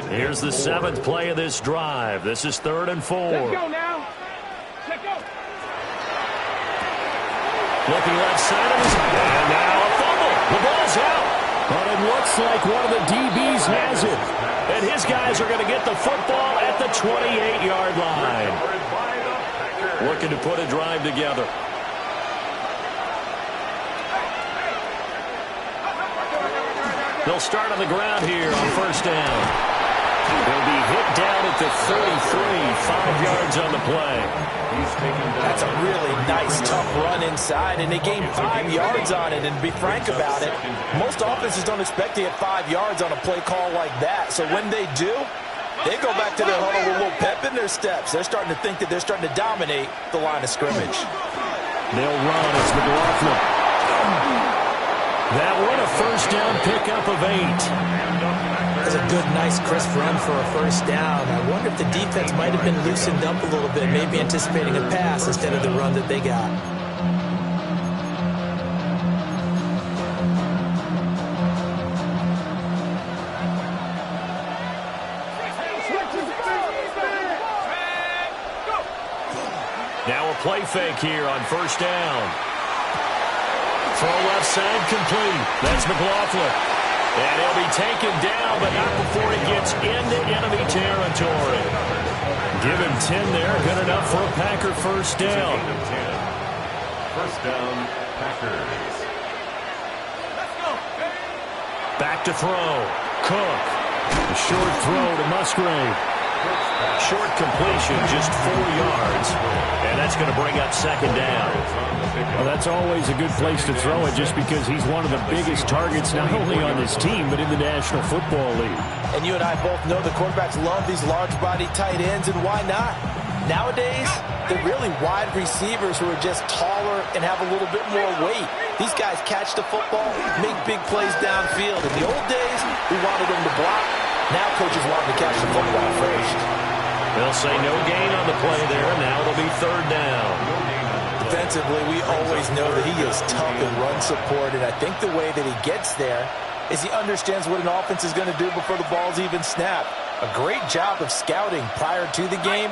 [SPEAKER 1] Here's the 7th play of this drive. This is 3rd and 4.
[SPEAKER 4] Let's go now. Let's go.
[SPEAKER 1] Looking left side of his head. And now a fumble. The ball's out.
[SPEAKER 5] But it looks like one of the DBs has it.
[SPEAKER 1] And his guys are going to get the football at the 28-yard line. Looking to put a drive together. They'll start on the ground here on first down. They'll be hit down at the 33, 5 yards on the play.
[SPEAKER 3] That's a really nice, tough run inside, and they gained 5 yards on it. And to be frank about it, most offenses don't expect to get 5 yards on a play call like that. So when they do, they go back to their huddle with a little pep in their steps. They're starting to think that they're starting to dominate the line of scrimmage.
[SPEAKER 5] They'll run. It's McLaughlin. That one a first down pickup of 8.
[SPEAKER 3] That's a good, nice, crisp run for a first down. I wonder if the defense might have been loosened up a little bit, maybe anticipating a pass instead of the run that they got.
[SPEAKER 1] Now a play fake here on first down. Throw left side complete. That's McLaughlin. And he'll be taken down, but not before he gets into enemy territory. Give him 10 there. Good enough for a Packer first down.
[SPEAKER 2] First down, Packers.
[SPEAKER 1] Back to throw. Cook. A short throw to Musgrave. Short completion, just 4 yards. And that's going to bring up second down.
[SPEAKER 5] Well, that's always a good place to throw it just because he's one of the biggest targets not only on this team but in the National Football League.
[SPEAKER 3] And you and I both know the quarterbacks love these large-body tight ends, and why not? Nowadays, they're really wide receivers who are just taller and have a little bit more weight. These guys catch the football, make big plays downfield. In the old days, we wanted them to block. Now coaches want them to catch the football first.
[SPEAKER 1] They'll say no gain on the play there. Now it'll be third down.
[SPEAKER 3] Defensively, we always know that he is tough in run support, and I think the way that he gets there is he understands what an offense is going to do before the ball's even snapped. A great job of scouting prior to the game,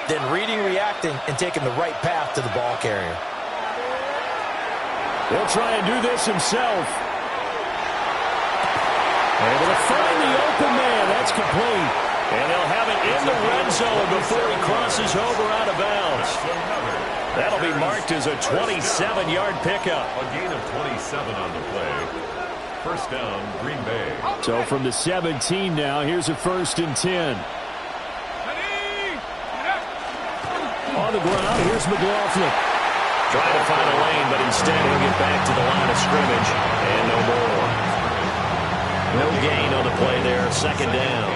[SPEAKER 3] then reading, reacting, and taking the right path to the ball carrier.
[SPEAKER 5] He'll try and do this himself. Able to find the open man. That's complete.
[SPEAKER 1] And they'll have it in the red zone before he crosses over out of bounds. That'll be marked as a 27-yard pickup.
[SPEAKER 2] A gain of 27 on the play. First down, Green Bay.
[SPEAKER 5] So from the 17 now, here's a 1st and 10. On the ground, here's McLaughlin.
[SPEAKER 1] Trying to find a lane, but instead he'll get back to the line of scrimmage. And no more. No gain on the play there. Second down.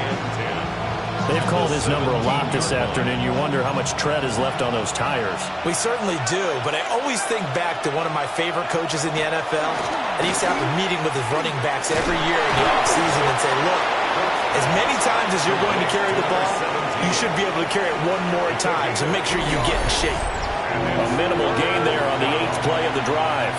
[SPEAKER 5] They've called his number a lot this afternoon. You wonder how much tread is left on those tires.
[SPEAKER 3] We certainly do, but I always think back to one of my favorite coaches in the NFL, and he used to have a meeting with his running backs every year in the offseason and say, look, as many times as you're going to carry the ball, you should be able to carry it one more time, so make sure you get in shape.
[SPEAKER 1] A minimal gain there on the 8th play of the drive.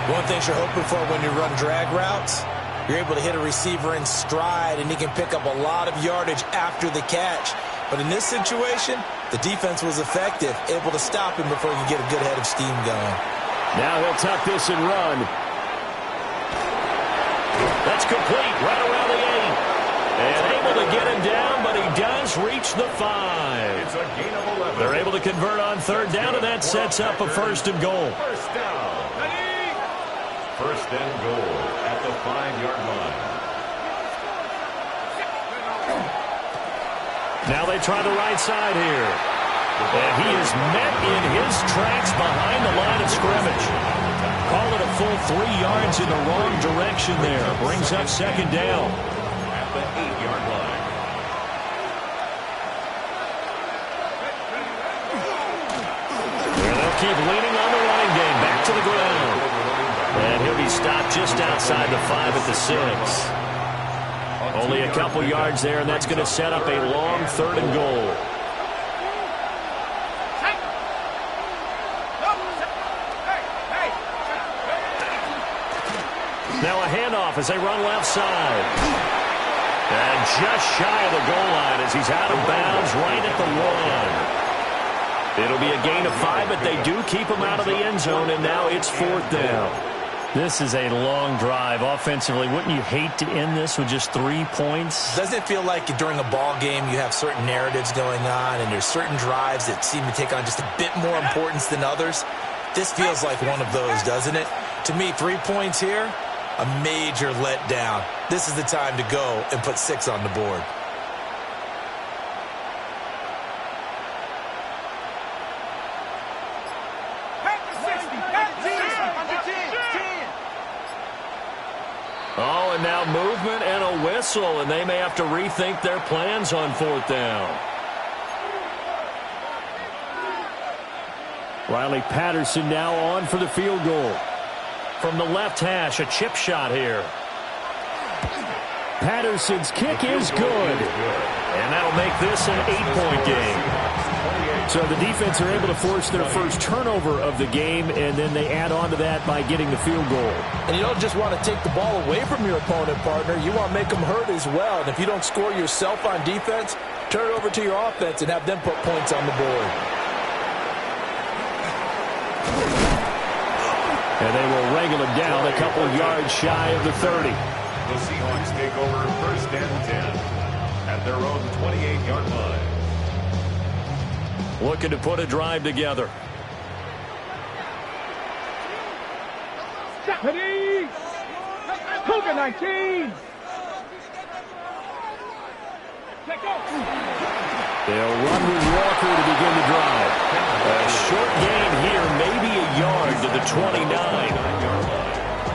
[SPEAKER 3] One thing you're hoping for when you run drag routes, you're able to hit a receiver in stride, and he can pick up a lot of yardage after the catch. But in this situation, the defense was effective, able to stop him before he could get a good head of steam going.
[SPEAKER 5] Now he'll tuck this and run.
[SPEAKER 1] That's complete right around the 8. And able to get him down, but he does reach the 5.
[SPEAKER 2] It's a gain of 11.
[SPEAKER 1] They're able to convert on third down, and that sets up a 1st and goal.
[SPEAKER 2] First down. First and goal at the 5-yard line.
[SPEAKER 1] Now they try the right side here. And he is met in his tracks behind the line of scrimmage. Call it a full 3 yards in the wrong direction there. Brings up second down.
[SPEAKER 2] At the 8-yard line.
[SPEAKER 1] And they'll keep leaning on the running game. Back to the ground. And he'll be stopped just outside the 5 at the 6. Only a couple yards there, and that's going to set up a long 3rd and goal. Now a handoff as they run left side. And just shy of the goal line as he's out of bounds right at the 1. It'll be a gain of 5, but they do keep him out of the end zone, and now it's 4th down.
[SPEAKER 5] This is a long drive offensively. Wouldn't you hate to end this with just 3 points?
[SPEAKER 3] Doesn't it feel like during a ball game you have certain narratives going on and there's certain drives that seem to take on just a bit more importance than others? This feels like one of those, doesn't it? To me, 3 points here, a major letdown. This is the time to go and put 6 on the board.
[SPEAKER 1] Oh, and now movement and a whistle, and they may have to rethink their plans on 4th down.
[SPEAKER 5] Riley Patterson now on for the field goal.
[SPEAKER 1] From the left hash, a chip shot here.
[SPEAKER 5] Patterson's kick is good.
[SPEAKER 1] And that'll make this an 8-point game.
[SPEAKER 5] So the defense are able to force their first turnover of the game, and then they add on to that by getting the field goal.
[SPEAKER 3] And you don't just want to take the ball away from your opponent, partner. You want to make them hurt as well. And if you don't score yourself on defense, turn it over to your offense and have them put points on the board.
[SPEAKER 5] And they will wrangle him down a couple yards shy of the 30.
[SPEAKER 2] The Seahawks take over 1st and 10 at their own 28-yard line.
[SPEAKER 1] Looking to put a drive together.
[SPEAKER 4] Ready? Cougar 19. Take off.
[SPEAKER 1] They'll run with Walker to begin the drive. A short gain here, maybe a yard to the 29.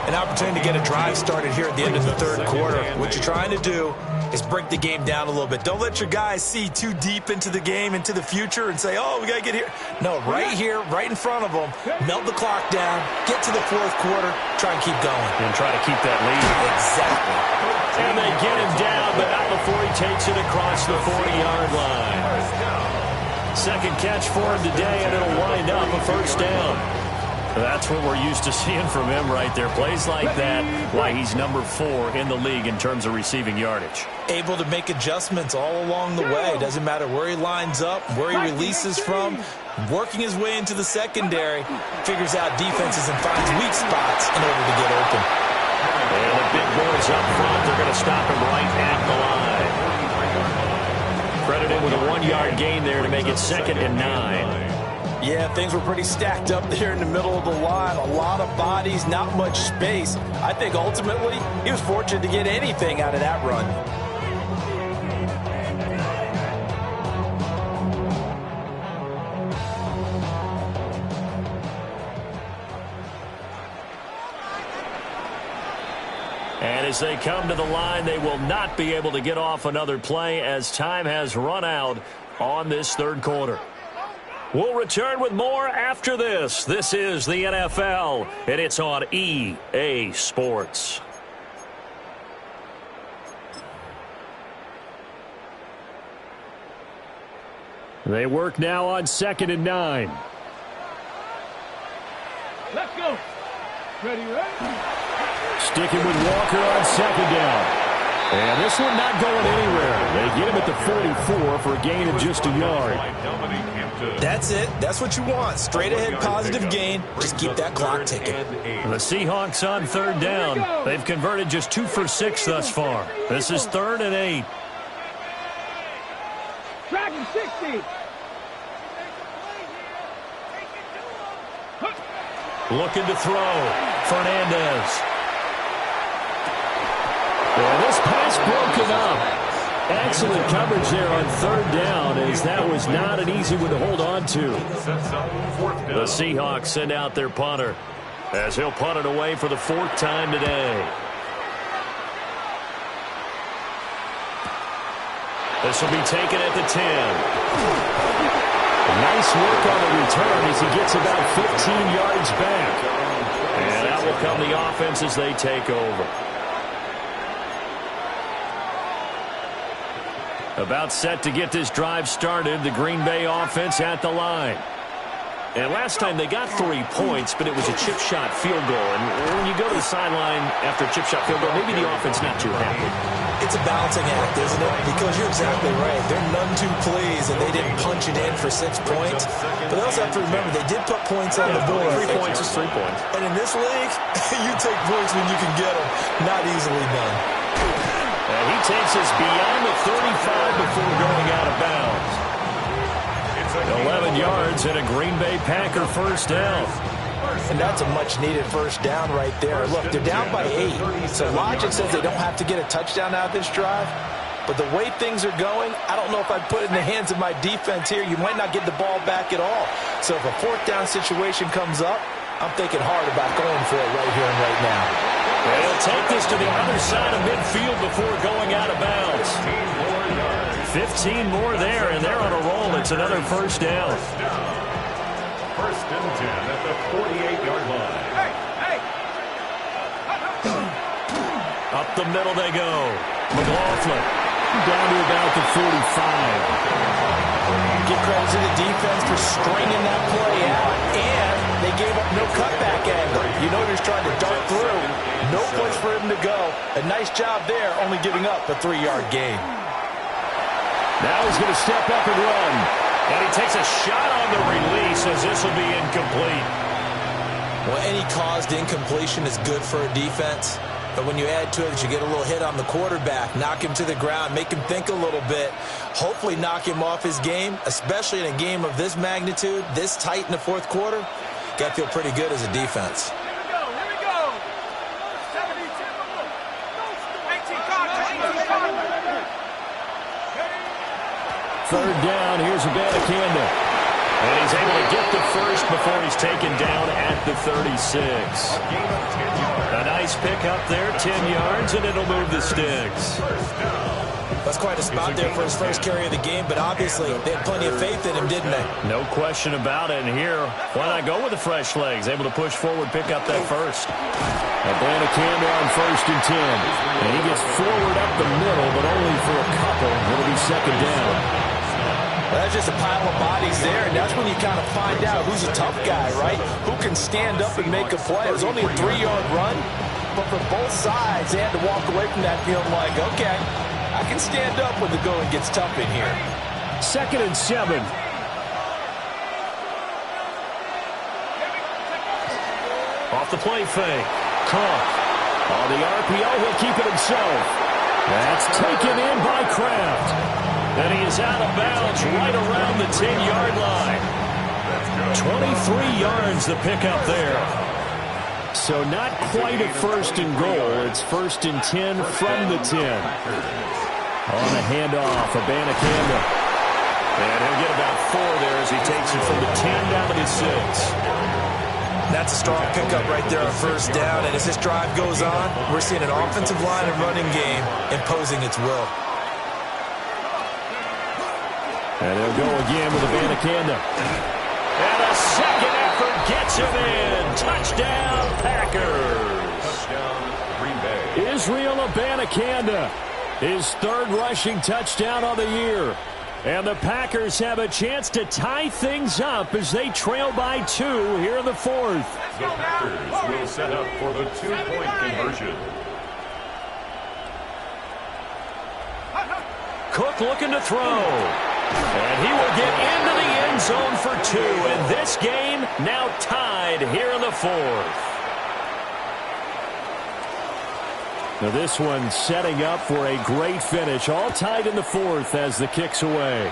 [SPEAKER 3] An opportunity to get a drive started here at the end of the third quarter. What you're trying to do is break the game down a little bit. Don't let your guys see too deep into the game, into the future, and say, oh, we got to get here. No, right here, right in front of them, melt the clock down, get to the fourth quarter, try and keep going.
[SPEAKER 1] And try to keep that lead.
[SPEAKER 3] Exactly.
[SPEAKER 1] And they get him down, but not before he takes it across the 40-yard line. Second catch for him today, and it'll wind up a first down. That's what we're used to seeing from him right there. Plays like that, why he's number 4 in the league in terms of receiving yardage.
[SPEAKER 3] Able to make adjustments all along the way. Doesn't matter where he lines up, where he releases from. Working his way into the secondary, figures out defenses and finds weak spots in order to get open.
[SPEAKER 1] And the big boys up front, they're going to stop him right at the line. Credited with a 1-yard gain there to make it 2nd and 9.
[SPEAKER 3] Yeah, things were pretty stacked up there in the middle of the line. A lot of bodies, not much space. I think ultimately he was fortunate to get anything out of that run.
[SPEAKER 1] And as they come to the line, they will not be able to get off another play as time has run out on this third quarter. We'll return with more after this. This is the NFL, and it's on EA Sports. They work now on 2nd and 9.
[SPEAKER 4] Let's go. Ready?
[SPEAKER 1] Sticking with Walker on 2nd down. And this one not going anywhere. They get him at the 44 for a gain of just a yard.
[SPEAKER 3] That's it. That's what you want. Straight ahead positive gain. Just keep that clock ticking.
[SPEAKER 1] The Seahawks on 3rd down. They've converted just 2 for 6 thus far. This is 3rd and 8.
[SPEAKER 4] Track 60.
[SPEAKER 1] Looking to throw. Fernandez. And this pass broken up. Excellent coverage there on 3rd down, as that was not an easy one to hold on to. The Seahawks send out their punter as he'll punt it away for the 4th time today. This will be taken at the 10. Nice work on the return as he gets about 15 yards back. And that will come the offense as they take over. About set to get this drive started, the Green Bay offense at the line. And last time they got 3 points, but it was a chip shot field goal. And when you go to the sideline after a chip shot field goal, maybe the offense not too happy.
[SPEAKER 3] It's a balancing act, isn't it? Because you're exactly right. They're none too pleased, and they didn't punch it in for 6 points. But they also have to remember, they did put points on the board.
[SPEAKER 1] 3 points is 3 points.
[SPEAKER 3] And in this league, you take points when you can get them. Not easily done.
[SPEAKER 1] And he takes us beyond the 35 before going out of bounds. 11 yards and a Green Bay Packer first down.
[SPEAKER 3] And that's a much-needed first down right there. Look, they're down by 8. So logic says they don't have to get a touchdown out of this drive. But the way things are going, I don't know if I'd put it in the hands of my defense here. You might not get the ball back at all. So if a 4th down situation comes up, I'm thinking hard about going for it right here and right now.
[SPEAKER 1] They'll take this to the other side of midfield before going out of bounds. 15 more there, and they're on a roll. It's another first down.
[SPEAKER 2] 1st and 10 at the 48-yard line.
[SPEAKER 1] Up the middle they go. McLaughlin down to about the 45.
[SPEAKER 3] Give credit to the defense for stringing that play out, and they gave up no cutback angle. You know he was trying to dart through. No place for him to go. A nice job there, only giving up a 3-yard gain.
[SPEAKER 1] Now he's going to step up and run. And he takes a shot on the release as this will be incomplete.
[SPEAKER 3] Well, any caused incompletion is good for a defense. But when you add to it that you get a little hit on the quarterback, knock him to the ground, make him think a little bit, hopefully knock him off his game, especially in a game of this magnitude, this tight in the 4th quarter, got to feel pretty good as a defense.
[SPEAKER 5] Third down, here's Abanikanda.
[SPEAKER 1] And he's able to get the first before he's taken down at the 36. A nice pickup there, 10 yards, and it'll move the sticks.
[SPEAKER 3] That's quite a spot there for his first carry of the game, but obviously they had plenty of faith in him, didn't they?
[SPEAKER 1] No question about it. And here, why not go with the fresh legs? Able to push forward, pick up that first.
[SPEAKER 5] Abanikanda on 1st and 10. And he gets forward up the middle, but only for a couple. It'll be second down.
[SPEAKER 3] Well, that's just a pile of bodies there, and that's when you kind of find out who's a tough guy, right? Who can stand up and make a play. It was only a 3-yard run, but for both sides, they had to walk away from that feeling like, okay, I can stand up when the going gets tough in here.
[SPEAKER 5] 2nd and 7.
[SPEAKER 1] Off the play fake. Cook.
[SPEAKER 5] On the RPO, he'll keep it himself. That's taken in by Kraft.
[SPEAKER 1] And he is out of bounds right around the 10-yard line. 23 yards the pickup there.
[SPEAKER 5] So not quite a 1st and goal. It's 1st and 10 from the 10. On the handoff, Abanikanda.
[SPEAKER 1] And he'll get about 4 there as he takes it from the 10 down to the 6.
[SPEAKER 3] That's a strong pickup right there on 1st down, and as this drive goes on, we're seeing an offensive line and running game imposing its will.
[SPEAKER 5] And they'll go again with Abanikanda.
[SPEAKER 1] And a second effort gets him in. Touchdown, Packers.
[SPEAKER 2] Touchdown, Green Bay.
[SPEAKER 5] Israel Abanikanda, his 3rd rushing touchdown of the year. And the Packers have a chance to tie things up as they trail by 2 here in the 4th.
[SPEAKER 2] The Packers will set up for the 2-point conversion.
[SPEAKER 1] Cook looking to throw. And he will get into the end zone for 2. And this game now tied here in the 4th.
[SPEAKER 5] Now this one setting up for a great finish. All tied in the 4th as the kick's away.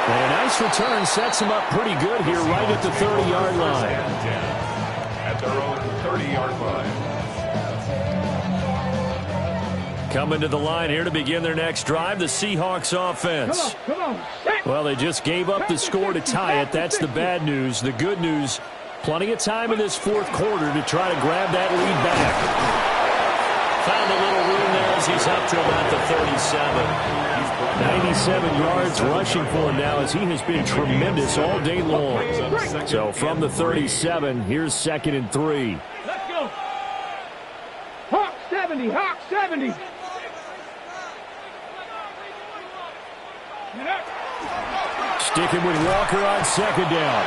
[SPEAKER 5] And a nice return sets him up pretty good here right at the 30-yard line.
[SPEAKER 2] At their own 30-yard line.
[SPEAKER 1] Coming to the line here to begin their next drive, the Seahawks offense.
[SPEAKER 4] Come on.
[SPEAKER 5] Well, they just gave up the score to tie it. That's the bad news. The good news, plenty of time in this 4th quarter to try to grab that lead back.
[SPEAKER 1] Found a little room there as he's up to about the 37.
[SPEAKER 5] 97 yards rushing for him now as he has been tremendous all day long. So from the 37, here's 2nd and 3.
[SPEAKER 4] Let's go. Hawk 70. Hawk 70.
[SPEAKER 5] Sticking with Walker on 2nd down.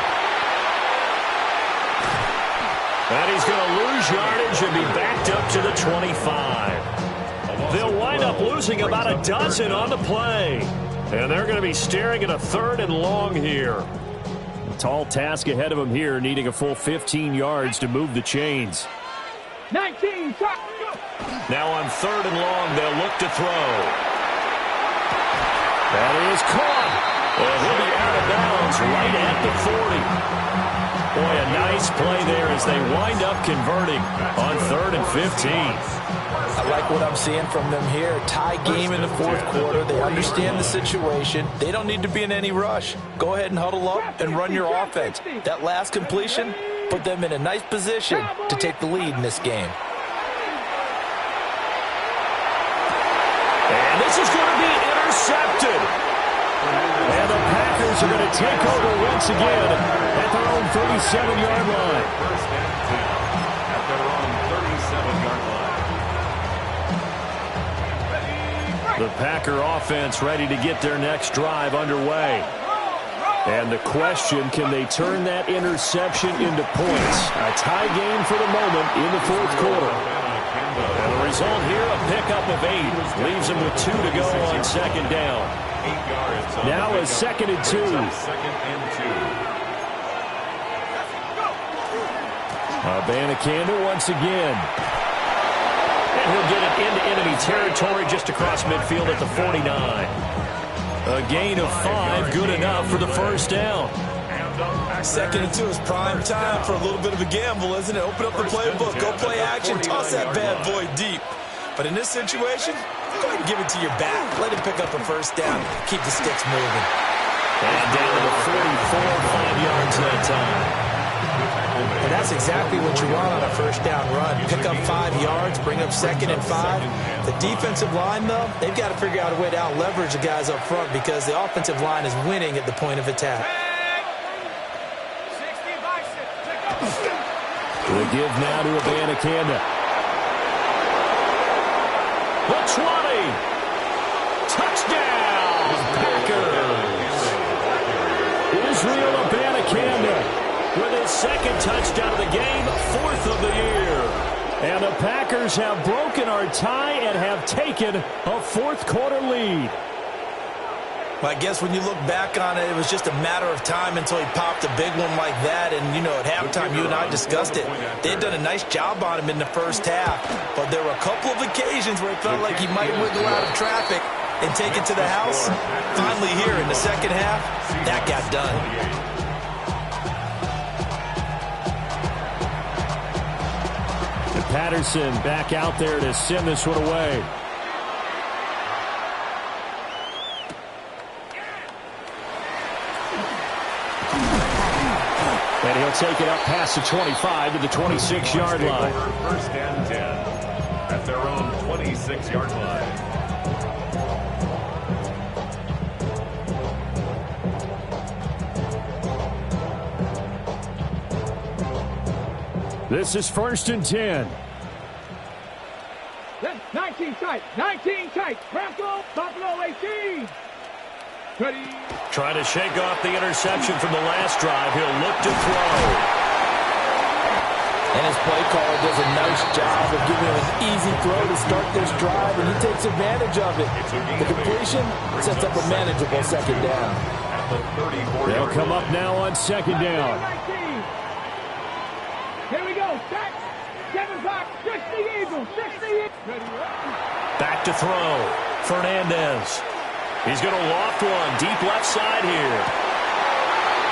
[SPEAKER 1] And he's going to lose yardage and be backed up to the 25. They'll wind up losing about a dozen on the play. And they're going to be staring at a 3rd and long here.
[SPEAKER 5] A tall task ahead of them here, needing a full 15 yards to move the chains.
[SPEAKER 4] 19.
[SPEAKER 1] Now on 3rd and long, they'll look to throw.
[SPEAKER 5] That is caught.
[SPEAKER 1] And he'll be out of bounds right at the 40. Boy, a nice play there as they wind up converting on 3rd and 15.
[SPEAKER 3] I like what I'm seeing from them here. Tie game in the 4th quarter. They understand the situation. They don't need to be in any rush. Go ahead and huddle up and run your offense. That last completion put them in a nice position to take the lead in this game.
[SPEAKER 1] And this is going to be intercepted.
[SPEAKER 5] And the Packers are going to take over once again at their own 37-yard line.
[SPEAKER 2] 1st and 10 at their own 37-yard line.
[SPEAKER 5] The Packer offense ready to get their next drive underway. And the question, can they turn that interception into points? A tie game for the moment in the 4th quarter.
[SPEAKER 1] And the result here, a pickup of 8. Leaves them with 2 to go on 2nd down.
[SPEAKER 2] 8 yards.
[SPEAKER 5] Now a 2nd and 2.
[SPEAKER 2] 2nd and 2.
[SPEAKER 5] Abanikanda once again.
[SPEAKER 1] And he'll get it into enemy territory just across midfield at the 49. A gain of 5, good enough for the 1st down.
[SPEAKER 2] And the
[SPEAKER 3] Second and 2 is prime time for a little bit of a gamble, isn't it? Open up the playbook, go play action, toss that bad boy deep. But in this situation, go ahead and give it to your back. Let him pick up a first down. Keep the sticks moving.
[SPEAKER 1] And down to the 44, 5 yards that time.
[SPEAKER 3] And that's exactly what you want on a first down run. Pick up 5 yards, bring up 2nd and 5. The defensive line, though, they've got to figure out a way to out-leverage the guys up front because the offensive line is winning at the point of attack.
[SPEAKER 1] The give now to Abanikanda. The 20. Touchdown, Packers. Israel Abanikanda with his 2nd touchdown of the game, 4th of the year. And the Packers have broken our tie and have taken a 4th quarter lead.
[SPEAKER 3] Well, I guess when you look back on it, it was just a matter of time until he popped a big one like that. And, you know, at halftime, you and I discussed it. They had done a nice job on him in the first half. But there were a couple of occasions where it felt like he might wiggle out of traffic and take it to the house. Finally here in the second half, that got done.
[SPEAKER 1] Patterson back out there to send this one away. And he'll take it up past the 25 to the 26-yard line.
[SPEAKER 2] First and 10 at their own 26-yard line.
[SPEAKER 1] This is 1st and 10.
[SPEAKER 4] 19 tight. 19 tight. Bronco, Buffalo 18. Ready.
[SPEAKER 1] Trying to shake off the interception from the last drive. He'll look to throw.
[SPEAKER 3] And his play caller does a nice job of giving him an easy throw to start this drive, and he takes advantage of it. The completion sets up a manageable 2nd down.
[SPEAKER 1] They'll come up now on 2nd down.
[SPEAKER 4] Here we go. Set. 7 back. 60 Eagles. 60 Eagles.
[SPEAKER 1] Back to throw. Fernandez. He's going to loft one. Deep left side here.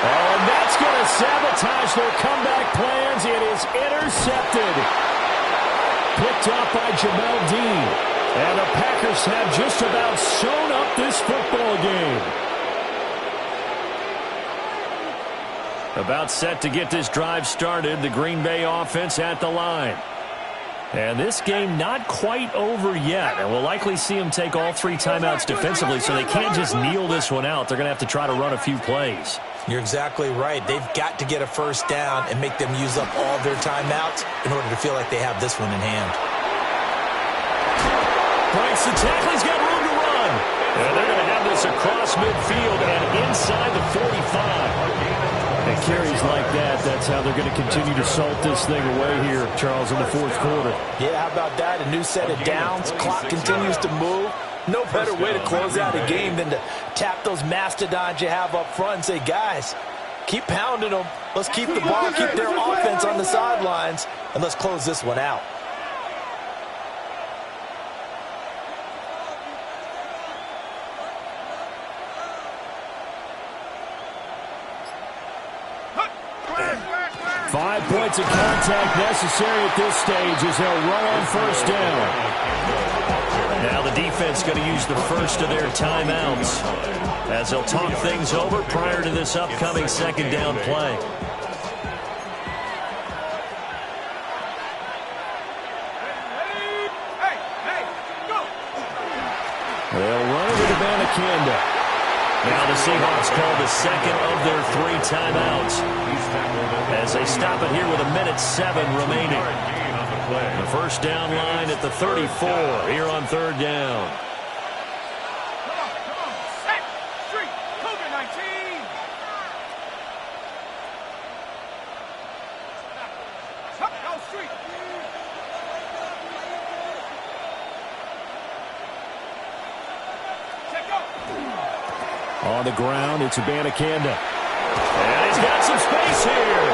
[SPEAKER 1] Oh, and that's going to sabotage their comeback plans. It is intercepted. Picked up by Jamel Dean. And the Packers have just about sewn up this football game. About set to get this drive started. The Green Bay offense at the line. And this game not quite over yet. And we'll likely see them take all 3 timeouts defensively, so they can't just kneel this one out. They're going to have to try to run a few plays.
[SPEAKER 3] You're exactly right. They've got to get a first down and make them use up all their timeouts in order to feel like they have this one in hand.
[SPEAKER 1] Breaks the tackle. He's got room to run. And they're going to have this across midfield and inside the 45. And carries like that, that's how they're going to continue to salt this thing away here, Charles, in the 4th quarter.
[SPEAKER 3] Yeah, how about that? A new set of downs. Clock continues to move. No better way to close out a game than to tap those mastodons you have up front and say, guys, keep pounding them. Let's keep the ball, keep their offense on the sidelines, and let's close this one out.
[SPEAKER 1] Five points of contact necessary at this stage as they'll run on first down. Now the defense going to use the first of their timeouts as they'll talk things over prior to this upcoming 2nd down play. They'll run it with Abanikanda. Now the Seahawks call the 2nd of their 3 timeouts as they stop it here with 1:07 remaining. The first down line at the 34 here on 3rd down.
[SPEAKER 4] Come on. Set. Street. COVID-19. Go street. Check go.
[SPEAKER 1] On the ground, it's Abanikanda. And he's got some space here.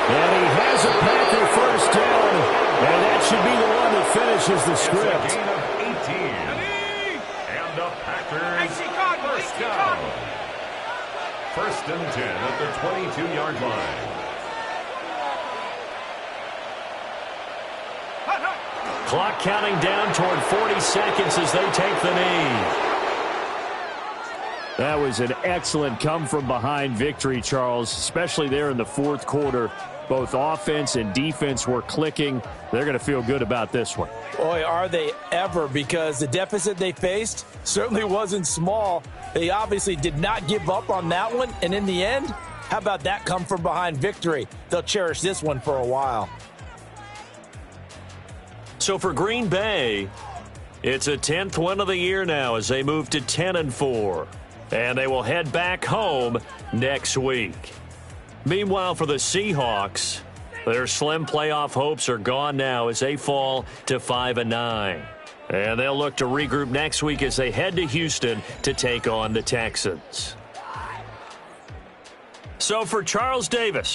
[SPEAKER 1] And he has a Packer first down. And that should be the one that finishes the script.
[SPEAKER 2] Gain of 18. And the Packers first down. First and 10 at the 22-yard line.
[SPEAKER 1] Clock counting down toward 40 seconds as they take the knee.
[SPEAKER 5] That was an excellent come-from-behind victory, Charles, especially there in the fourth quarter. Both offense and defense were clicking. They're going to feel good about this one.
[SPEAKER 3] Boy, are they ever, because the deficit they faced certainly wasn't small. They obviously did not give up on that one, and in the end, how about that come-from-behind victory? They'll cherish this one for a while.
[SPEAKER 1] So for Green Bay, it's a 10th win of the year now as they move to 10-4. And they will head back home next week. Meanwhile, for the Seahawks, their slim playoff hopes are gone now as they fall to 5-9. And they'll look to regroup next week as they head to Houston to take on the Texans. So for Charles Davis,